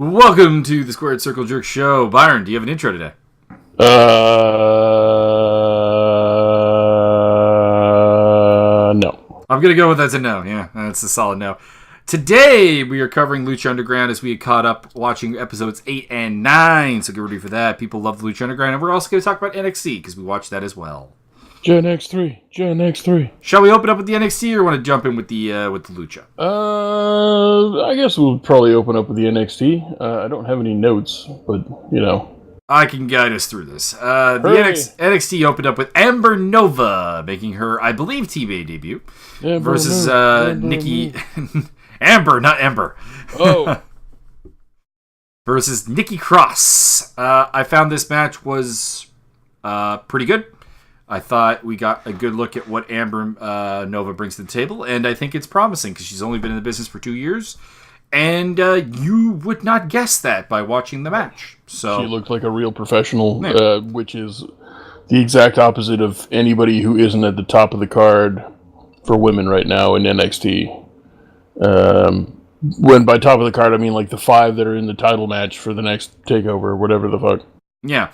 Welcome to the Squared Circle Jerk Show. Byron, do you have an intro today? No. I'm going to go with that's a no. Yeah, that's a solid no. Today, we are covering Lucha Underground as we had caught up watching episodes 8 and 9. So get ready for that. People love Lucha Underground. And we're also going to talk about NXT because we watched that as well. Gen X3. Shall we open up with the NXT or want to jump in with the Lucha? I guess we'll probably open up with the NXT. I don't have any notes, but, you know. I can guide us through this. The NXT opened up with Amber Nova making her, I believe, TBA debut versus Nikki... Amber, not Ember. Oh. Versus Nikki Cross. I found this match was pretty good. I thought we got a good look at what Amber Nova brings to the table, and I think it's promising because she's only been in the business for 2 years, and you would not guess that by watching the match. So she looked like a real professional, which is the exact opposite of anybody who isn't at the top of the card for women right now in NXT. When by top of the card, I mean like the 5 that are in the title match for the next takeover or whatever the fuck. Yeah.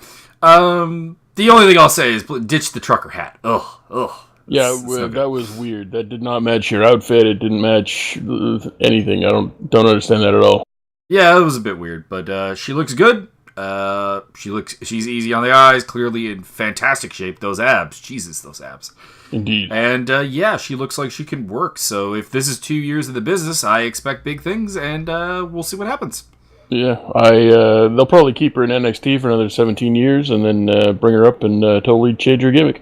The only thing I'll say is ditch the trucker hat. Ugh. Yeah, that was weird. That did not match your outfit. It didn't match anything. I don't understand that at all. Yeah, it was a bit weird, but she looks good. She's easy on the eyes, clearly in fantastic shape. Those abs, Jesus, those abs. Indeed. And yeah, she looks like she can work. So if this is 2 years of the business, I expect big things, and we'll see what happens. Yeah, they'll probably keep her in NXT for another 17 years and then bring her up and totally change her gimmick.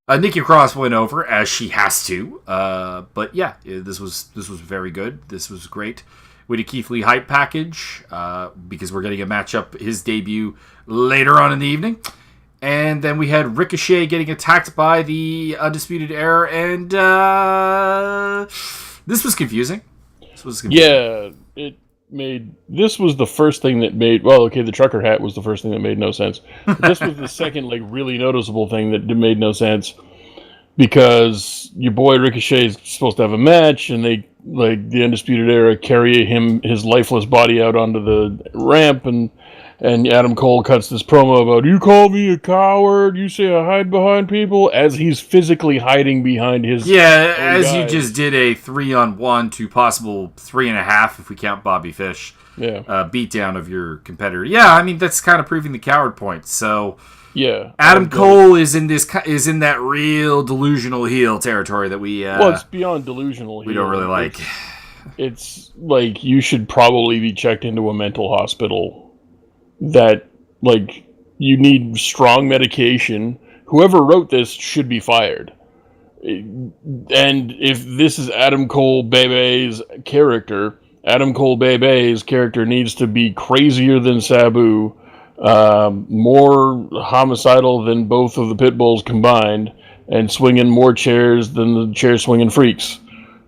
Nikki Cross went over, as she has to. But yeah, this was very good. This was great. We did Keith Lee hype package because we're getting a matchup, his debut, later on in the evening. And then we had Ricochet getting attacked by the Undisputed Era, and this was confusing. Yeah, this was the first thing that made... Well, okay, the trucker hat was the first thing that made no sense. But this was the second, really noticeable thing that made no sense. Because your boy Ricochet is supposed to have a match, and they, the Undisputed Era, carry his lifeless body out onto the ramp, and Adam Cole cuts this promo about, you call me a coward, you say I hide behind people, as he's physically hiding behind his... Yeah, as guys. You just did a 3-on-1 to possible 3.5 if we count Bobby Fish. Yeah. Beatdown of your competitor. Yeah, I mean, that's kind of proving the coward point, so... Yeah. Adam Cole is in that real delusional heel territory that we... well, it's beyond delusional heel. We don't really like. It's like, you should probably be checked into a mental hospital. That, you need strong medication. Whoever wrote this should be fired. And if this is Adam Cole Bebe's character, Adam Cole Bebe's character needs to be crazier than Sabu, more homicidal than both of the Pitbulls combined, and swinging more chairs than the chair-swinging freaks.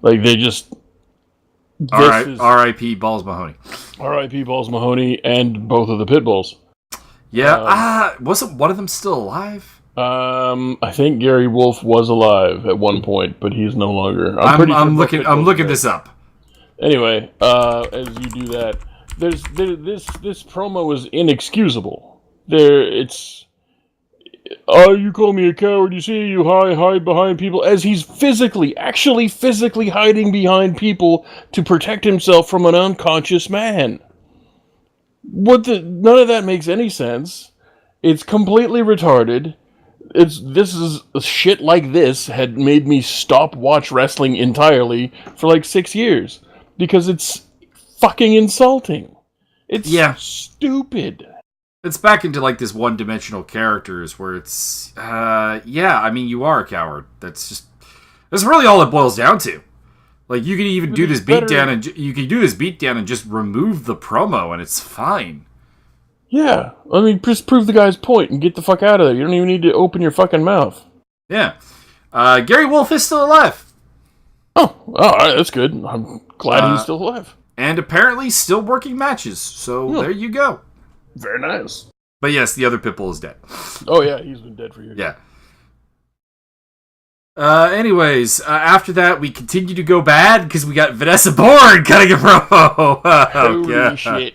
They just... R.I.P. Balls Mahoney. R.I.P. Balls Mahoney and both of the Pitbulls. Yeah, wasn't one of them still alive? I think Gary Wolf was alive at one point, but he's no longer. I'm looking this up. Anyway, as you do that, this promo is inexcusable. You call me a coward, you see, you hide behind people, as he's actually physically hiding behind people to protect himself from an unconscious man. None of that makes any sense. It's completely retarded. Shit like this had made me watch wrestling entirely for 6 years. Because it's fucking insulting. It's stupid. It's back into this one-dimensional characters where it's, I mean, you are a coward. That's really all it boils down to. You could even do this beatdown, and just remove the promo, and it's fine. Yeah, I mean, just prove the guy's point and get the fuck out of there. You don't even need to open your fucking mouth. Yeah. Gary Wolf is still alive. Oh, all right, that's good. I'm glad he's still alive. And apparently still working matches, so there you go. Very nice. But yes, the other Pitbull is dead. Oh yeah, he's been dead for years. Yeah. Anyways, after that, we continue to go bad because we got Vanessa Borg cutting a promo. Holy shit.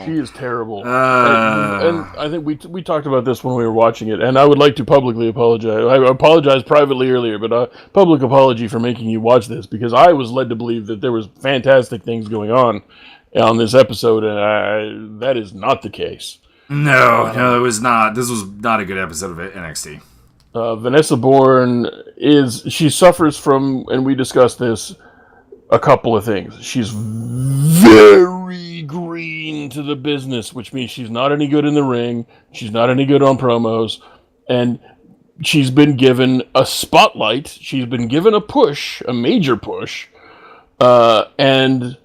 She is terrible. And I think we talked about this when we were watching it, and I would like to publicly apologize. I apologized privately earlier, but a public apology for making you watch this, because I was led to believe that there was fantastic things going on this episode, and that is not the case. No, it was not. This was not a good episode of NXT. Vanessa Bourne she suffers from, and we discussed this, a couple of things. She's very green to the business, which means she's not any good in the ring. She's not any good on promos. And she's been given a spotlight. She's been given a push, a major push, and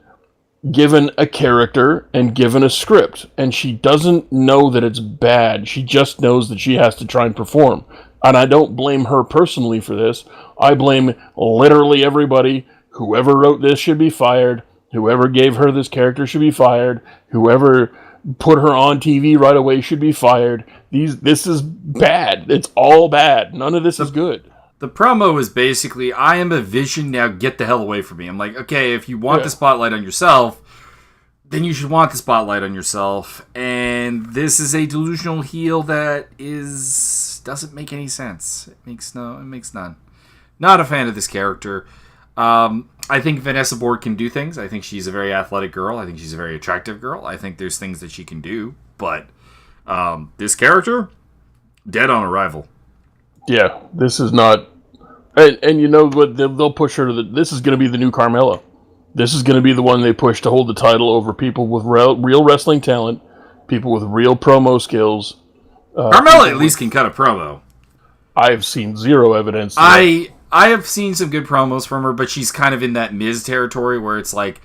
given a character and given a script. And she doesn't know that it's bad. She just knows that she has to try and perform. And I don't blame her personally for this. I blame literally everybody. Whoever wrote this should be fired. Whoever gave her this character should be fired. Whoever put her on TV right away should be fired. This is bad. It's all bad. None of this is good. The promo is basically, I am a vision, now get the hell away from me. I'm like, okay, if you want the spotlight on yourself, then you should want the spotlight on yourself. And this is a delusional heel that doesn't make any sense. It makes none. Not a fan of this character. I think Vanessa Bourne can do things. I think she's a very athletic girl. I think she's a very attractive girl. I think there's things that she can do. But this character, dead on arrival. Yeah, this is not... And you know what? They'll push her to this is going to be the new Carmella. This is going to be the one they push to hold the title over people with real wrestling talent, people with real promo skills. Carmella at least can cut a promo. I've seen zero evidence. I have seen some good promos from her, but she's kind of in that Miz territory where it's like,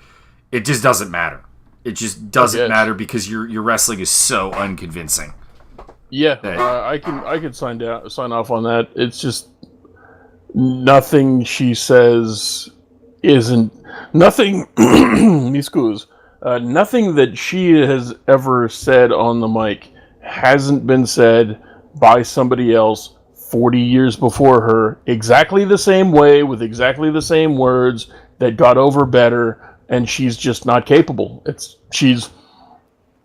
it just doesn't matter. It just doesn't matter because your wrestling is so unconvincing. Yeah, I can sign off on that. It's just nothing she says isn't nothing. Nothing that she has ever said on the mic hasn't been said by somebody else 40 years before her, exactly the same way, with exactly the same words, that got over better, and she's just not capable.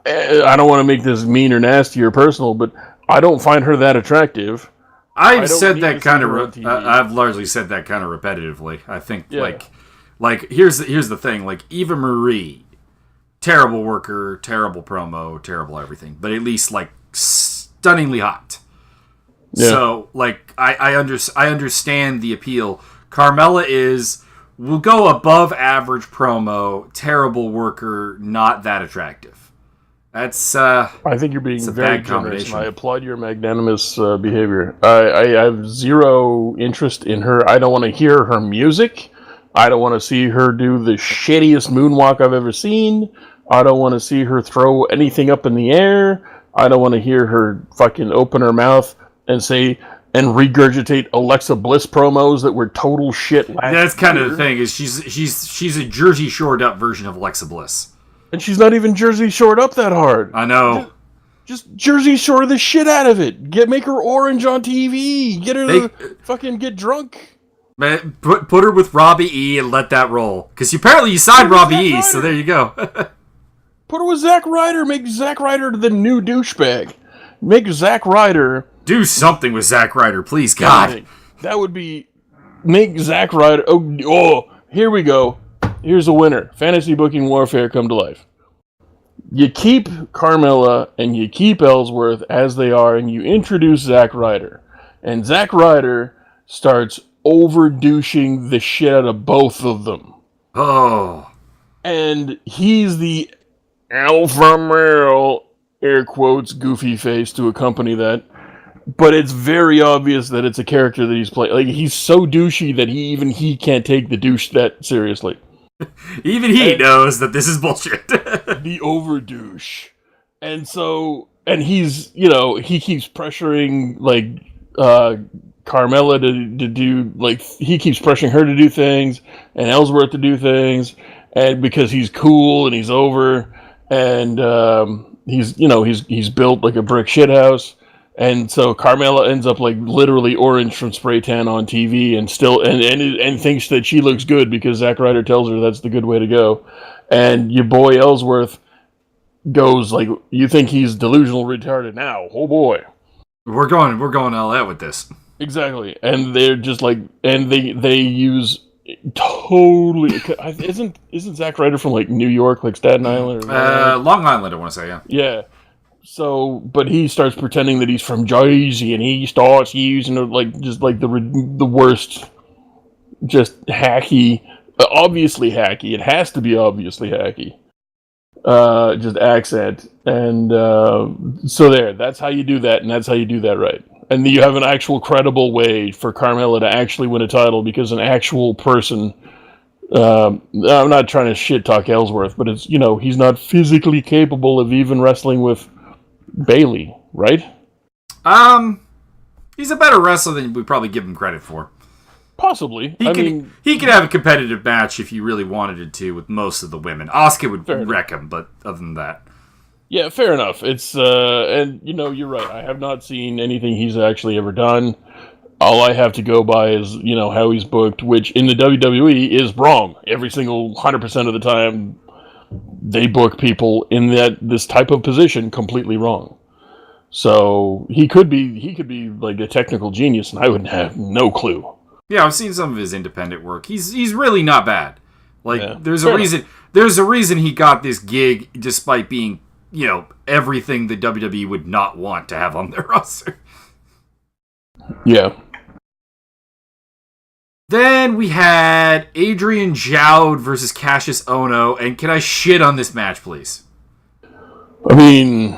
I don't want to make this mean or nasty or personal, but I don't find her that attractive. I've said that kind of. I've largely said that kind of repetitively. I think like here's the thing. Like Eva Marie, terrible worker, terrible promo, terrible everything, but at least like stunningly hot. Yeah. So like I understand the appeal. Carmella will go above average promo, terrible worker, not that attractive. That's I think you're being very generous, and I applaud your magnanimous behavior. I have zero interest in her. I don't want to hear her music. I don't want to see her do the shittiest moonwalk I've ever seen. I don't want to see her throw anything up in the air. I don't want to hear her fucking open her mouth and say and regurgitate Alexa Bliss promos that were total shit last That's kind of the thing, is she's a Jersey shored up version of Alexa Bliss. And she's not even Jersey shored up that hard. I know. Just Jersey shore the shit out of it. Make her orange on TV. Get her to fucking get drunk. Man, put her with Robbie E and let that roll. Because apparently you signed Robbie E, so there you go. Put her with Zack Ryder. Make Zack Ryder the new douchebag. Make Zack Ryder... Do something with Zack Ryder, please, God. That would be... Make Zack Ryder... Oh, here we go. Here's a winner. Fantasy Booking Warfare come to life. You keep Carmella and you keep Ellsworth as they are, and you introduce Zack Ryder. And Zack Ryder starts over-douching the shit out of both of them. Oh. And he's the alpha male, air quotes, goofy face to accompany that. But it's very obvious that it's a character that he's playing. Like, he's so douchey that he can't take the douche that seriously. Even he knows that this is bullshit. The over douche. And so, and he's, he keeps pressuring, like, Carmella to do, like, he keeps pressuring her to do things, and Ellsworth to do things, and because he's cool and he's over, and he's built like a brick shithouse. And so Carmella ends up like literally orange from spray tan on TV, and still and thinks that she looks good because Zack Ryder tells her that's the good way to go. and your boy Ellsworth goes like, "You think he's delusional retarded now? Oh boy." We're going all out with this. Exactly, and they're just like, and they use totally. Isn't Zack Ryder from like New York, like Staten Island? Or Long Island, I want to say, yeah. Yeah. So, but he starts pretending that he's from Jersey, and he starts using the worst, just hacky, obviously hacky. It has to be obviously hacky. Just accent, and so that's how you do that, and that's how you do that right. And you have an actual credible way for Carmella to actually win a title because an actual person. I'm not trying to shit talk Ellsworth, but it's he's not physically capable of even wrestling with Bailey, right? He's a better wrestler than we probably give him credit for. Possibly. He could have a competitive match if he really wanted it to with most of the women. Asuka would wreck him, but other than that. Yeah, fair enough. It's and you're right. I have not seen anything he's actually ever done. All I have to go by is how he's booked, which in the WWE is wrong. Every single 100% of the time, they book people in this type of position completely wrong. So he could be like a technical genius, and I would have no clue. Yeah, I've seen some of his independent work. He's really not bad. Like there's fair a reason. enough. There's a reason he got this gig, despite being everything the WWE would not want to have on their roster. Yeah. Then we had Adrian Jowd versus Cassius Ohno, and can I shit on this match, please? I mean,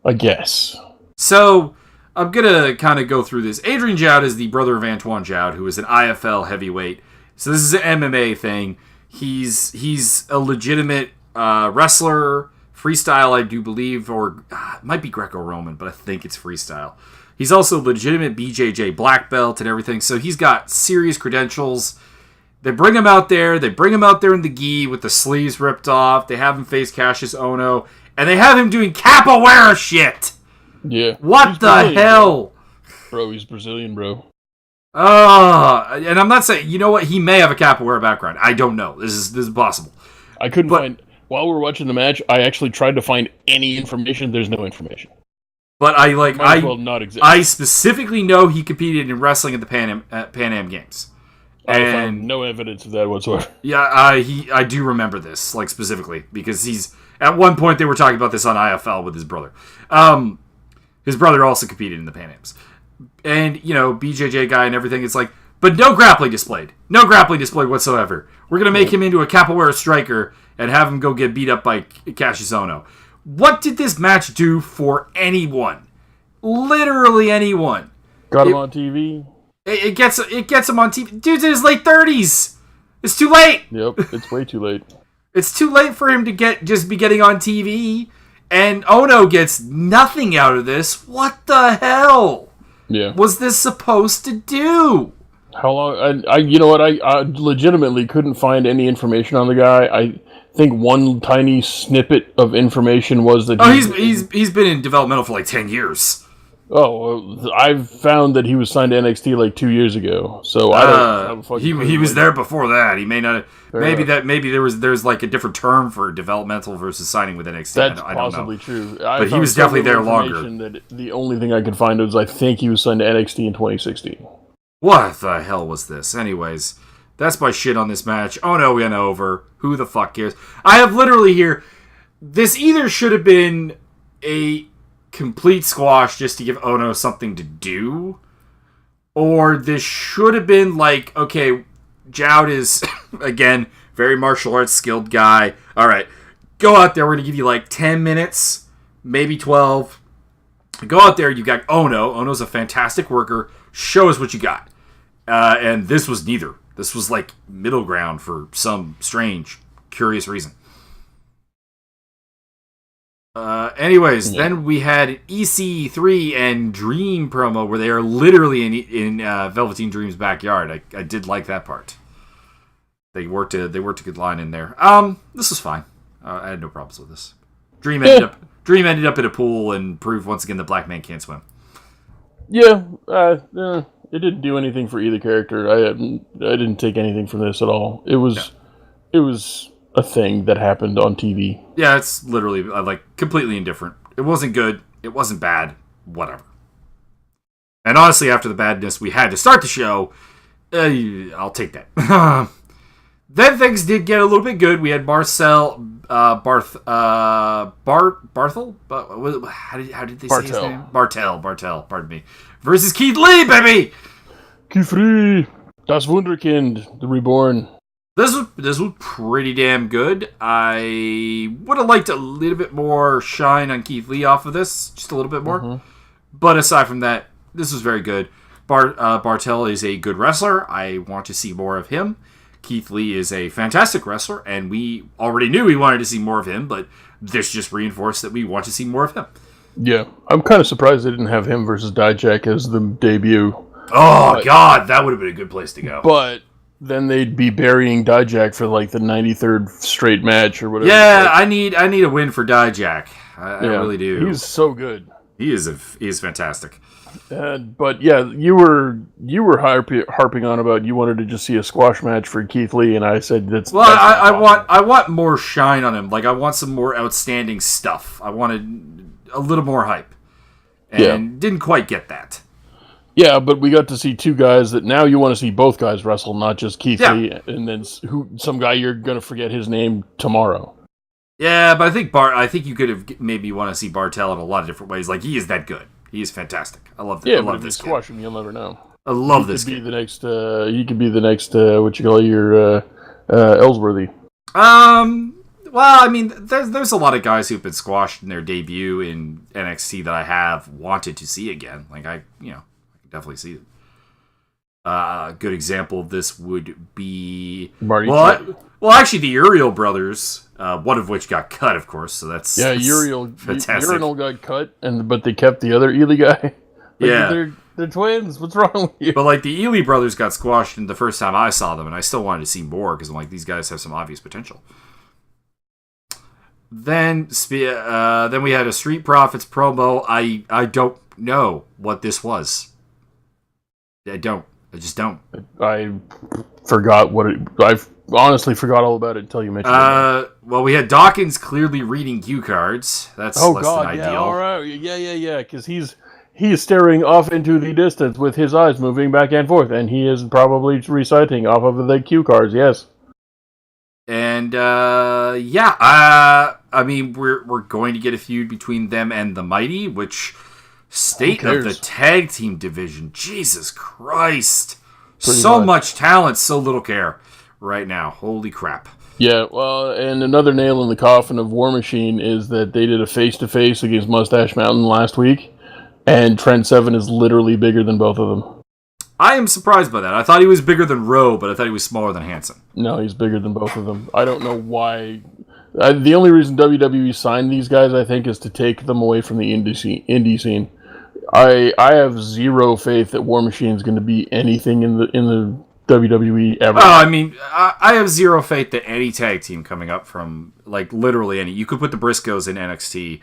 I guess. So, I'm gonna kind of go through this. Adrian Jowd is the brother of Antoine Jowd, who is an IFL heavyweight. So this is an MMA thing. He's a legitimate wrestler, freestyle, I do believe, or it might be Greco-Roman, but I think it's freestyle. He's also a legitimate BJJ black belt and everything, so he's got serious credentials. They bring him out there. They bring him out there in the gi with the sleeves ripped off. They have him face Cassius Ohno, and they have him doing capoeira shit. Yeah. What the hell? Bro, he's Brazilian, bro. And I'm not saying, you know what? He may have a capoeira background. I don't know. This is possible. I couldn't find, while we were watching the match, I actually tried to find any information. There's no information. But I specifically know he competed in wrestling at the Pan Am Games. I found no evidence of that whatsoever. Yeah, I do remember this, like, specifically, because he's, at one point they were talking about this on IFL with his brother. His brother also competed in the Pan Ams. And, BJJ guy and everything, it's like, but no grappling displayed. No grappling displayed whatsoever. We're going to make him into a capoeira striker and have him go get beat up by Cassius Ohno. What did this match do for anyone? Literally anyone. Got him on TV. It gets him on TV. Dude's in his late 30s. It's too late. Yep, it's way too late. It's too late for him to just be getting on TV. And Ohno gets nothing out of this. What the hell? Yeah. Was this supposed to do? How long? I legitimately couldn't find any information on the guy. I think one tiny snippet of information was that he's been in developmental for like 10 years. Oh, I've found that he was signed to NXT like 2 years ago. So I don't. He was there before that. He may not. Maybe there's like a different term for developmental versus signing with NXT. That's I don't possibly know. True. But he was definitely there longer. That the only thing I could find was I think he was signed to NXT in 2016. What the hell was this? Anyways, that's my shit on this match. Oh no, we went over. Who the fuck cares? I have literally here. This either should have been a complete squash just to give Ohno something to do, or this should have been like, okay, Jowd is again very martial arts skilled guy. All right, go out there. We're gonna give you like 10 minutes, maybe 12. Go out there. You got Ohno. Ohno's a fantastic worker. Show us what you got. And this was neither. This was like middle ground for some strange, curious reason. Then we had an EC3 and Dream promo where they are literally in Velveteen Dream's backyard. I did like that part. They worked a good line in there. This was fine. I had no problems with this. Dream ended up in a pool and proved once again that black man can't swim. Yeah, it didn't do anything for either character. I didn't take anything from this at all. It was it was a thing that happened on TV. Yeah, it's literally like completely indifferent. It wasn't good. It wasn't bad. Whatever. And honestly, after the badness we had to start the show, I'll take that. Then things did get a little bit good. We had Barthel. How did they say his name? Barthel. Pardon me. Versus Keith Lee, baby. Keith Lee, das Wunderkind, the Reborn. This was pretty damn good. I would have liked a little bit more shine on Keith Lee off of this, just a little bit more. Mm-hmm. But aside from that, this was very good. Barthel is a good wrestler. I want to see more of him. Keith Lee is a fantastic wrestler, and we already knew we wanted to see more of him, but this just reinforced that we want to see more of him. Yeah, I'm kind of surprised they didn't have him versus Dijak as the debut. Oh, God, that would have been a good place to go. But then they'd be burying Dijak for like the 93rd straight match or whatever. Yeah, I need a win for Dijak. I really do. He's so good. He is fantastic. But yeah, you were harping on about you wanted to just see a squash match for Keith Lee, and I said I want more shine on him. Like I want some more outstanding stuff. I wanted a little more hype, and didn't quite get that. Yeah, but we got to see two guys that now you want to see both guys wrestle, not just Keith Lee, and then some guy you're gonna forget his name tomorrow. Yeah, but I think you could have maybe want to see Barthel in a lot of different ways. Like he is that good. He is fantastic. I love that. Yeah, I love but if this you squash him, you'll never know. I love this kid. He could be the next what you call your Ellsworthy. Well, I mean, there's a lot of guys who've been squashed in their debut in NXT that I have wanted to see again. Like I can definitely see it. A good example of this would be Marty. Well, actually, the Uriel brothers, one of which got cut, of course. So that's Uriel. fantastic. Urinal got cut, but they kept the other Ely guy. Yeah, they're twins. What's wrong with you? But like the Ely brothers got squashed in the first time I saw them, and I still wanted to see more because I'm like, these guys have some obvious potential. Then we had a Street Profits promo. I don't know what this was. I just don't. I forgot what it. I honestly forgot all about it until you mentioned it. Well, we had Dawkins clearly reading cue cards. That's less than ideal. All right, yeah, because he's staring off into the distance with his eyes moving back and forth, and he is probably reciting off of the cue cards. Yes. And I mean, we're going to get a feud between them and the Mighty, which. State of the tag team division. Jesus Christ. So much talent, so little care right now. Holy crap. Yeah, well, and another nail in the coffin of War Machine is that they did a face-to-face against Mustache Mountain last week, and Trent Seven is literally bigger than both of them. I am surprised by that. I thought he was bigger than Rowe, but I thought he was smaller than Hanson. No, he's bigger than both of them. I don't know why. The only reason WWE signed these guys, I think, is to take them away from the indie scene. I have zero faith that War Machine is going to be anything in the WWE ever. Oh, I mean, I have zero faith that any tag team coming up from, like, literally any. You could put the Briscoes in NXT,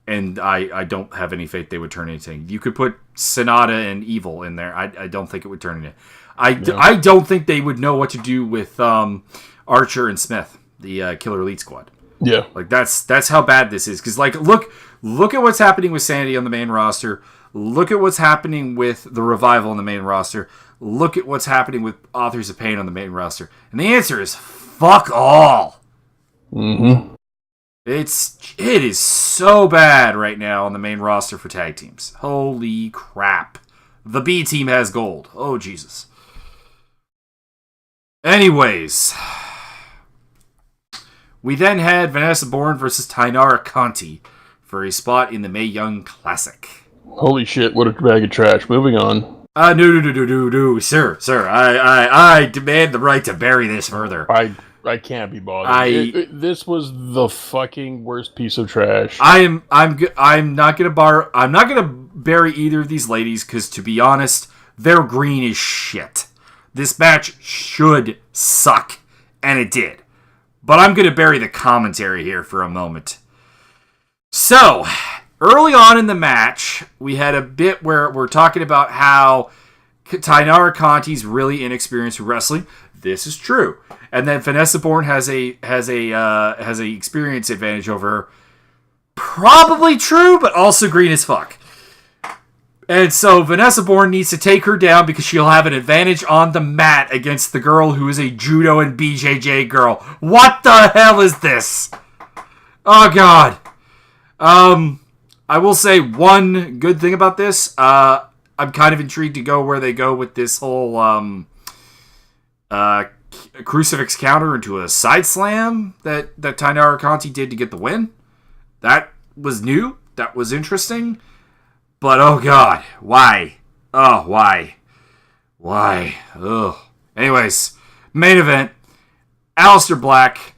and I don't have any faith they would turn anything. You could put Sonata and Evil in there. I don't think it would turn anything. I don't think they would know what to do with Archer and Smith, the Killer Elite Squad. Yeah. Like, that's how bad this is. Because, like, look at what's happening with Sanity on the main roster. Look at what's happening with the Revival on the main roster. Look at what's happening with Authors of Pain on the main roster. And the answer is fuck all. Mm-hmm. It is so bad right now on the main roster for tag teams. Holy crap. The B team has gold. Oh, Jesus. Anyways. We then had Vanessa Bourne versus Tainara Conti for a spot in the Mae Young Classic. Holy shit, what a bag of trash. Moving on. No, sir. I demand the right to bury this further. I can't be bothered. This was the fucking worst piece of trash. I'm not gonna bury either of these ladies because, to be honest, their green is shit. This match should suck, and it did. But I'm gonna bury the commentary here for a moment. So, early on in the match, we had a bit where we're talking about how Tainara Conti's really inexperienced with wrestling. This is true. And then Vanessa Bourne has a experience advantage over her. Probably true, but also green as fuck. And so Vanessa Bourne needs to take her down because she'll have an advantage on the mat against the girl who is a judo and BJJ girl. What the hell is this? Oh, God. I will say one good thing about this. I'm kind of intrigued to go where they go with this whole crucifix counter into a side slam that Tainara Conti did to get the win. That was new. That was interesting. But, oh, God. Why? Oh, why? Why? Ugh. Anyways, main event. Aleister Black,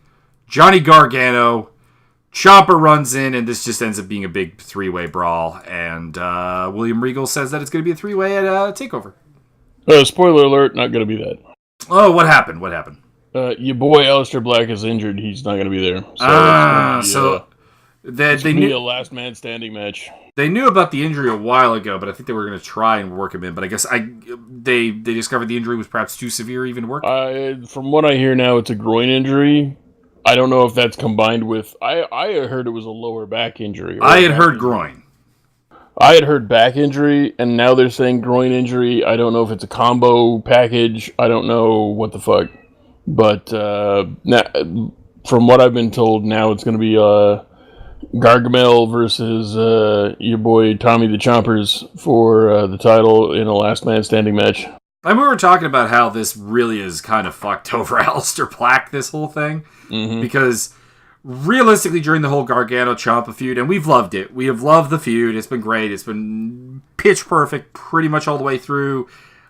Johnny Gargano, Ciampa runs in, and this just ends up being a big three-way brawl. And William Regal says that it's going to be a three-way at TakeOver. Spoiler alert, not going to be that. Oh, what happened? What happened? Your boy Aleister Black is injured. He's not going to be there. So they knew a last man standing match. They knew about the injury a while ago, but I think they were going to try and work him in. But I guess they discovered the injury was perhaps too severe even to work. From what I hear now, it's a groin injury. I don't know if that's combined with... I heard it was a lower back injury. I had heard groin. I had heard back injury, and now they're saying groin injury. I don't know if it's a combo package. I don't know what the fuck. But now, from what I've been told, now it's going to be Gargamel versus your boy Tommy the Chompers for the title in a last man standing match. And we were talking about how this really is kind of fucked over Aleister Black, this whole thing. Mm-hmm. Because realistically, during the whole Gargano-Ciampa feud, and we've loved it. We have loved the feud. It's been great. It's been pitch perfect pretty much all the way through.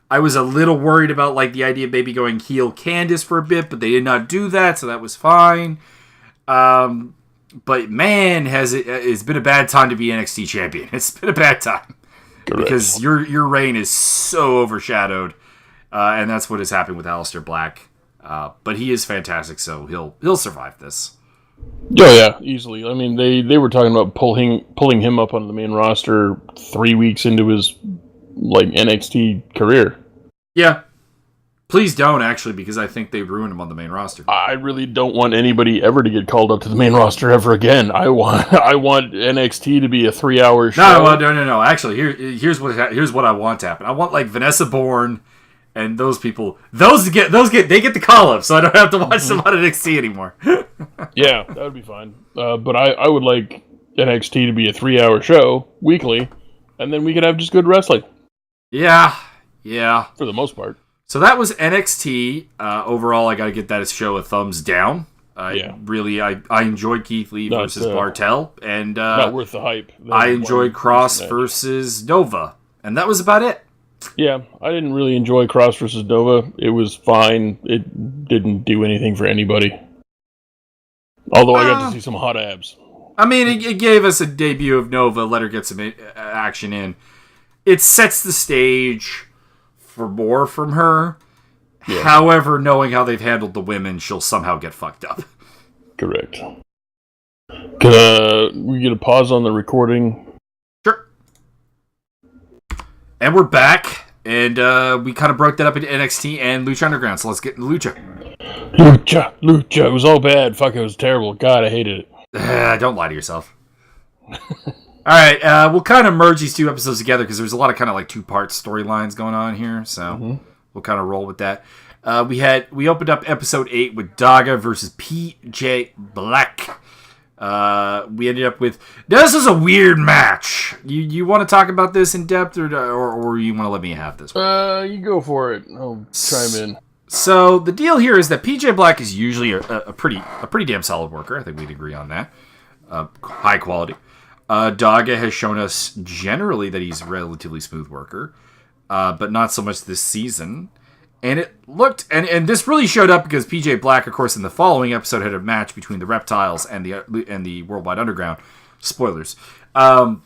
I was a little worried about like the idea of maybe going heel Candice for a bit, but they did not do that, so that was fine. But man, it's been a bad time to be NXT champion. It's been a bad time. Correct. Because your reign is so overshadowed, and that's what has happened with Aleister Black. But he is fantastic, so he'll survive this. Oh yeah, easily. I mean, they were talking about pulling him up on the main roster 3 weeks into his like NXT career. Yeah. Please don't, actually, because I think they ruined him on the main roster. I really don't want anybody ever to get called up to the main roster ever again. I want NXT to be a 3-hour show. No. Actually, here's what I want to happen. I want like Vanessa Bourne and those people. They get the call up, so I don't have to watch them on NXT anymore. Yeah, that would be fine. But I would like NXT to be a 3-hour show weekly, and then we could have just good wrestling. Yeah. For the most part. So that was NXT. Overall, I got to get that show a thumbs down. I enjoyed Keith Lee versus Bartel, and not worth the hype. I enjoyed Cross versus Nova, and that was about it. Yeah, I didn't really enjoy Cross versus Nova. It was fine. It didn't do anything for anybody. Although I got to see some hot abs. I mean, it gave us a debut of Nova. Let her get some action in. It sets the stage for more from her. Yeah. However, knowing how they've handled the women, she'll somehow get fucked up. Correct. We get a pause on the recording. Sure. And we're back, and we kind of broke that up into NXT and Lucha Underground, so let's get into Lucha. Lucha. It was all bad. Fuck, it was terrible. God, I hated it. Don't lie to yourself. All right, we'll kind of merge these two episodes together because there's a lot of kind of like two-part storylines going on here, so we'll kind of roll with that. We opened up episode 8 with Daga versus PJ Black. We ended up with... Now, this is a weird match. You want to talk about this in depth, or you want to let me have this one? You go for it. I'll chime in. So the deal here is that PJ Black is usually a pretty damn solid worker. I think we'd agree on that. High quality. Daga has shown us generally that he's a relatively smooth worker, but not so much this season. And it looked, and this really showed up because PJ Black, of course, in the following episode had a match between the Reptiles and the Worldwide Underground. Spoilers. Where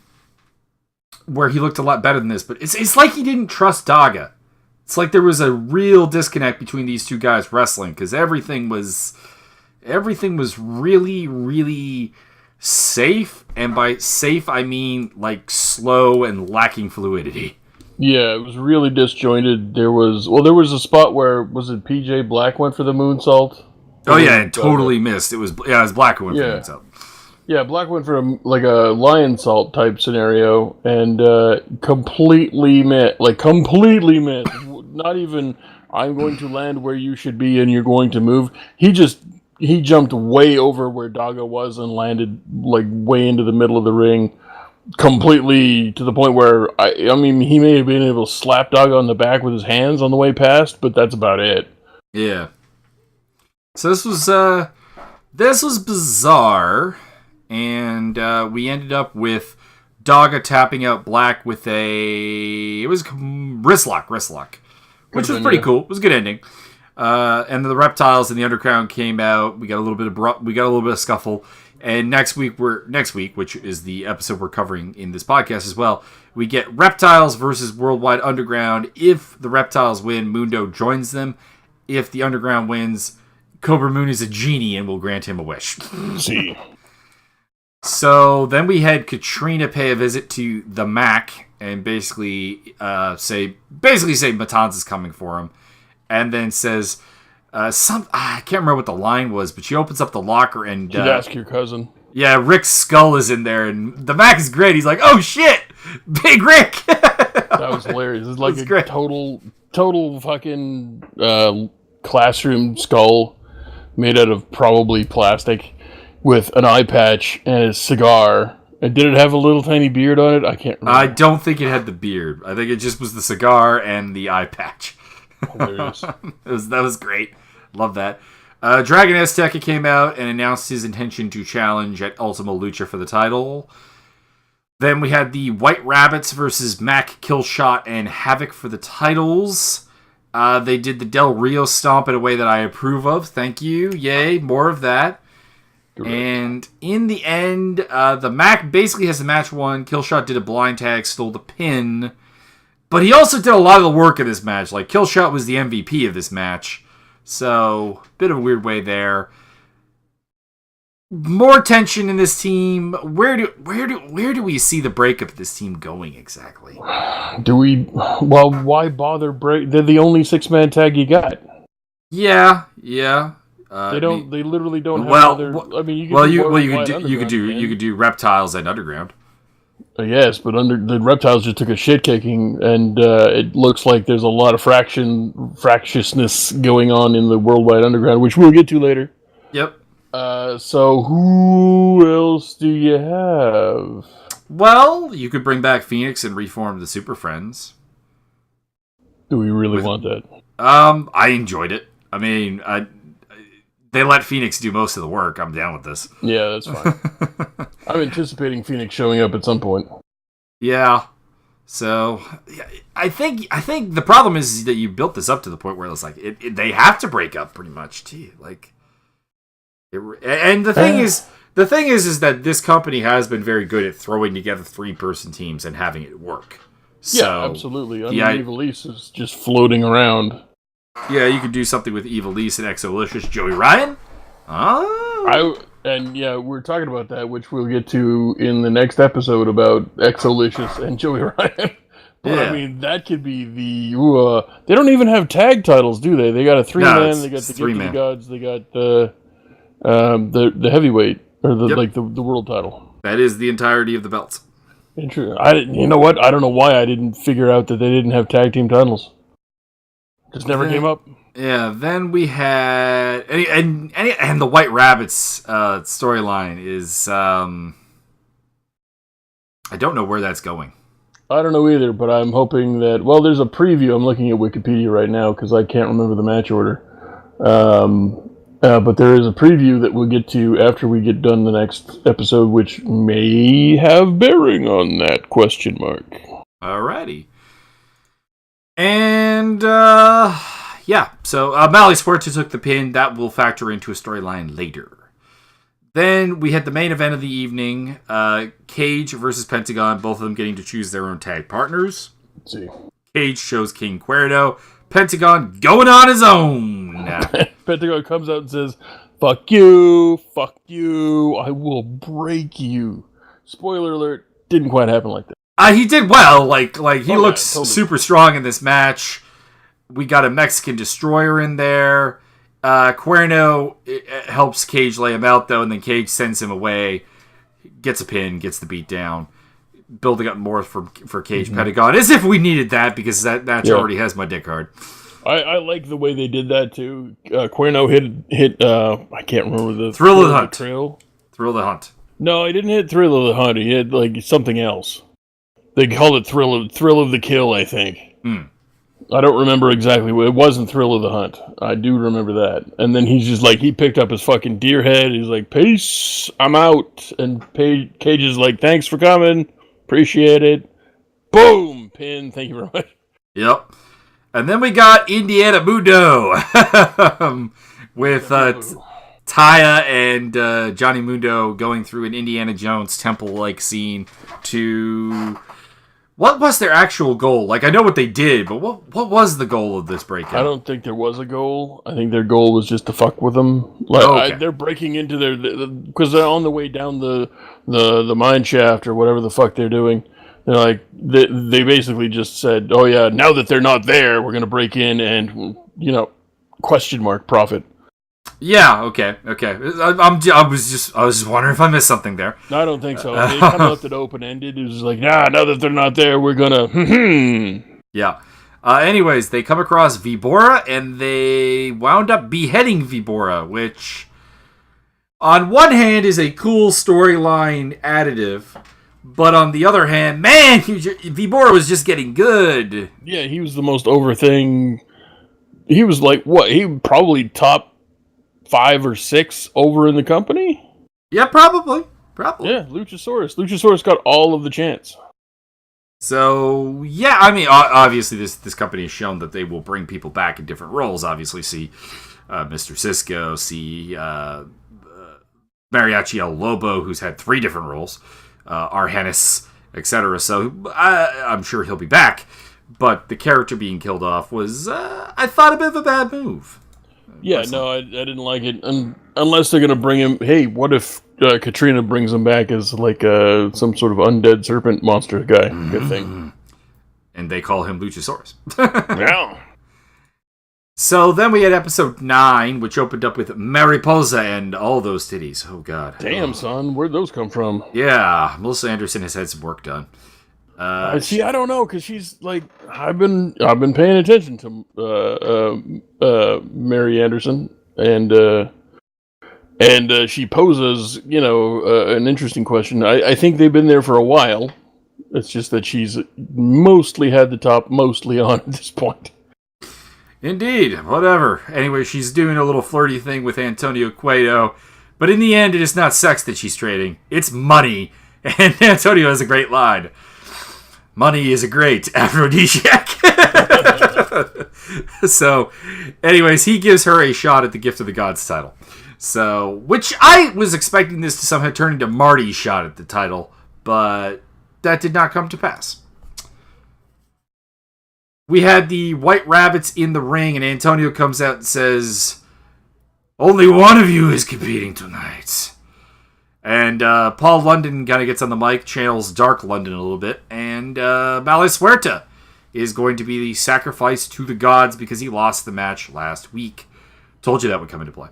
he looked a lot better than this, but it's like he didn't trust Daga. It's like there was a real disconnect between these two guys wrestling because everything was really, really safe, and by safe I mean like slow and lacking fluidity. Yeah, it was really disjointed. There was a spot where was it PJ Black went for the moonsault? Oh yeah, it totally missed. It was Black who went for the Yeah, moonsault. yeah. Black went for like a lion salt type scenario and completely missed. Like completely missed. Not even. I'm going to land where you should be, and you're going to move. He jumped way over where Daga was and landed like way into the middle of the ring, completely to the point where I mean he may have been able to slap Daga on the back with his hands on the way past, but that's about it. Yeah. So this was bizarre, and we ended up with Daga tapping out Black with it was wrist lock, which was pretty cool. It was a good ending. And the Reptiles and the Underground came out. We got a little bit of scuffle. And next week, which is the episode we're covering in this podcast as well, we get Reptiles versus Worldwide Underground. If the Reptiles win, Mundo joins them. If the Underground wins, Cobra Moon is a genie and will grant him a wish. See. So then we had Katrina pay a visit to the Mac and basically say Matanza's coming for him, and then says I can't remember what the line was, but she opens up the locker and you'd ask your cousin. Yeah, Rick's skull is in there, and the Mac is great. He's like, "Oh shit, Big Rick!" That was hilarious. It's like a total fucking classroom skull made out of probably plastic with an eye patch and a cigar. And did it have a little tiny beard on it? I can't remember. I don't think it had the beard. I think it just was the cigar and the eye patch. Hilarious. That was great. Love that. Dragon Azteca came out and announced his intention to challenge at Ultima Lucha for the title. Then we had the White Rabbits versus Mac, Killshot, and Havoc for the titles. They did the Del Rio stomp in a way that I approve of. Thank you. Yay, more of that. Correct. And in the end, the Mac basically has the match won. Killshot did a blind tag, stole the pin. But he also did a lot of the work in this match. Like, Killshot was the MVP of this match. So, bit of a weird way there. More tension in this team. Where do we see the breakup of this team going exactly? Do we? Well, why bother break? They're the only 6-man tag you got. Yeah. They don't. They literally don't have other. I mean, you could do Reptiles and Underground. Yes, but the Reptiles just took a shit kicking, and it looks like there's a lot of fractiousness going on in the Worldwide Underground, which we'll get to later. Yep. So who else do you have? Well, you could bring back Phoenix and reform the Super Friends. Do we really want that? I enjoyed it. I mean, they let Phoenix do most of the work. I'm down with this. Yeah, that's fine. I'm anticipating Phoenix showing up at some point. Yeah. So, I think the problem is that you built this up to the point where it's like they have to break up pretty much too. Like, and the thing is that this company has been very good at throwing together 3-person teams and having it work. So, yeah, absolutely. Evil East is just floating around. Yeah, you could do something with Evilise and Exolicious. Joey Ryan? Oh. We're talking about that, which we'll get to in the next episode about Exolicious and Joey Ryan. But, yeah. I mean, that could be they don't even have tag titles, do they? They got a 3-man, they got the Gift of the Gods, they got the heavyweight, or the world title. That is the entirety of the belts. Interesting. You know what? I don't know why I didn't figure out that they didn't have tag team titles. Just never came up. Yeah, then we had and the White Rabbits storyline is I don't know where that's going. I don't know either, but I'm hoping that there's a preview. I'm looking at Wikipedia right now because I can't remember the match order. But there is a preview that we'll get to after we get done the next episode, which may have bearing on that question mark. Alrighty. And, so Mally Spuerta took the pin. That will factor into a storyline later. Then we had the main event of the evening, Cage versus Pentagon, both of them getting to choose their own tag partners. Let's see. Cage chose King Cuerno. Pentagon going on his own. Pentagon comes out and says, fuck you, I will break you. Spoiler alert, didn't quite happen like that. He did well. Like he looks totally. super strong in this match. We got a Mexican Destroyer in there. Cuerno helps Cage lay him out, though, and then Cage sends him away. Gets a pin, gets the beat down. Building up more for Cage Pentagon. As if we needed that, because that match already has my dick hard. I like the way they did that, too. Cuerno hit I can't remember the... Thrill of the Hunt. Thrill of the Hunt. No, he didn't hit Thrill of the Hunt. He hit, like, something else. They called it Thrill of the Kill, I think. I don't remember exactly. It wasn't Thrill of the Hunt. I do remember that. And then he's just like, he picked up his fucking deer head. He's like, peace, I'm out. And Cage is like, thanks for coming. Appreciate it. Boom! Pin. Thank you very much. Yep. And then we got Indiana Mundo with Taya and Johnny Mundo going through an Indiana Jones temple-like scene to... What was their actual goal? Like, I know what they did, but what was the goal of this breakout? I don't think there was a goal. I think their goal was just to fuck with them. Like, they're breaking into their... Because they're on the way down the mine shaft or whatever the fuck they're doing. They're like... They basically just said, oh yeah, now that they're not there, we're going to break in and, question mark, profit. Yeah, okay. I was just wondering if I missed something there. No, I don't think so. They kind of left it open-ended. It was like, now that they're not there, we're gonna... Yeah. Anyways, they come across Vibora, and they wound up beheading Vibora, which, on one hand, is a cool storyline additive, but on the other hand, man, Vibora was just getting good. Yeah, he was the most over thing. He was like, what? He probably top 5 or 6 over in the company? Yeah, probably. Yeah, Luchasaurus. Luchasaurus got all of the chance. So, yeah, I mean, obviously this company has shown that they will bring people back in different roles. Obviously, see Mr. Cisco, see Mariachi El Lobo, who's had 3 different roles, Argenis, etc. So, I'm sure he'll be back. But the character being killed off was, I thought, a bit of a bad move. Yeah, no, I didn't like it. Unless they're going to bring him... Hey, what if Katrina brings him back as like some sort of undead serpent monster guy? Good thing. And they call him Luchasaurus. Yeah. So then we had episode 9, which opened up with Mariposa and all those titties. Oh, God. Damn, son. Where'd those come from? Yeah, Melissa Anderson has had some work done. See, I don't know, because she's like, I've been paying attention to Mary Anderson, and she poses, an interesting question. I think they've been there for a while. It's just that she's mostly had the top mostly on at this point. Indeed, whatever. Anyway, she's doing a little flirty thing with Antonio Cueto, but in the end, it is not sex that she's trading; it's money. And Antonio has a great line. Money is a great aphrodisiac. So, anyways, he gives her a shot at the Gift of the Gods title. So, which I was expecting this to somehow turn into Marty's shot at the title, but that did not come to pass. We had the White Rabbits in the ring, and Antonio comes out and says, "Only one of you is competing tonight." And Paul London kind of gets on the mic, channels Dark London a little bit, and Malice Huerta is going to be the sacrifice to the gods because he lost the match last week. Told you that would come into play.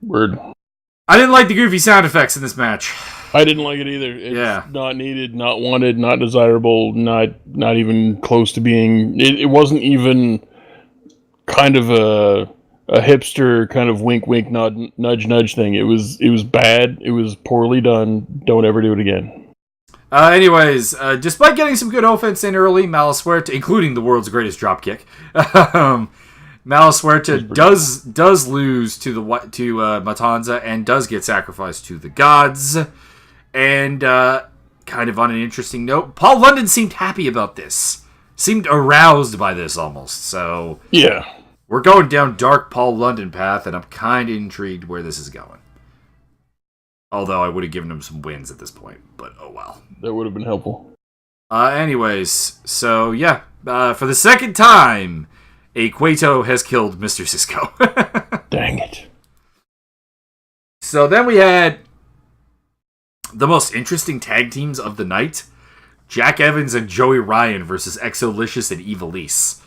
Word. I didn't like the goofy sound effects in this match. I didn't like it either. It's not needed, not wanted, not desirable, not even close to being... It wasn't even kind of a hipster kind of wink wink nudge nudge thing. It was bad. It was poorly done. Don't ever do it again. Anyways, despite getting some good offense in early, Malice Huerta, including the world's greatest dropkick, Malice Huerta does lose to Matanza and does get sacrificed to the gods. And kind of on an interesting note, Paul London seemed happy about this. Seemed aroused by this almost. So yeah. We're going down dark Paul London path, and I'm kind of intrigued where this is going. Although I would have given him some wins at this point, but oh well. That would have been helpful. Anyways, so yeah, for the second time, a Cueto has killed Mr. Cisco. Dang it. So then we had the most interesting tag teams of the night. Jack Evans and Joey Ryan versus Exolicious and Evilise.